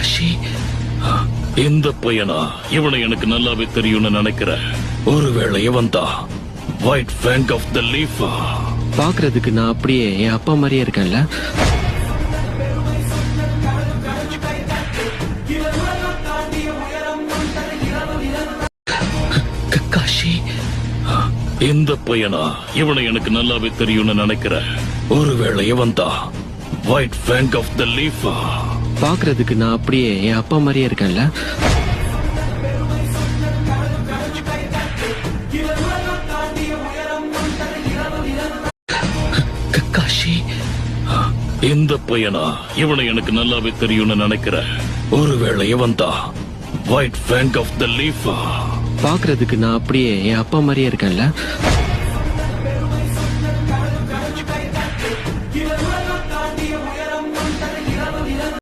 Kakashi, இந்த பையனா? இவனை எனக்கு நல்லாவே தெரியும்னு நினைக்கிறேன். ஒருவேளை இவன் தான் ஒயிட் ஃபேங் ஆஃப் த லீஃபா? பாக்குறதுக்கு நான் அப்படியே என் அப்பா மாதிரியே இருக்கேன்ல. கக்காஷி, இந்த பையனா? இவனை எனக்கு நல்லாவே தெரியும்னு நினைக்கிறேன். ஒருவேளை இவன் தான் ஒயிட் ஃபேங் ஆஃப் த லீஃபா? பாக்குறதுக்கு நான் அப்படியே என் அப்பா மாதிரியே இருக்கேன்ல. கக்காஷி, இந்த பையனா? இவனை எனக்கு நல்லாவே தெரியும்னு நினைக்கிறேன். ஒருவேளை இவன் தான் ஒயிட் ஃபேங் ஆஃப் த லீஃபா? பாக்குறதுக்கு நான் அப்படியே என் அப்பா மாதிரியே இருக்கேன்ல.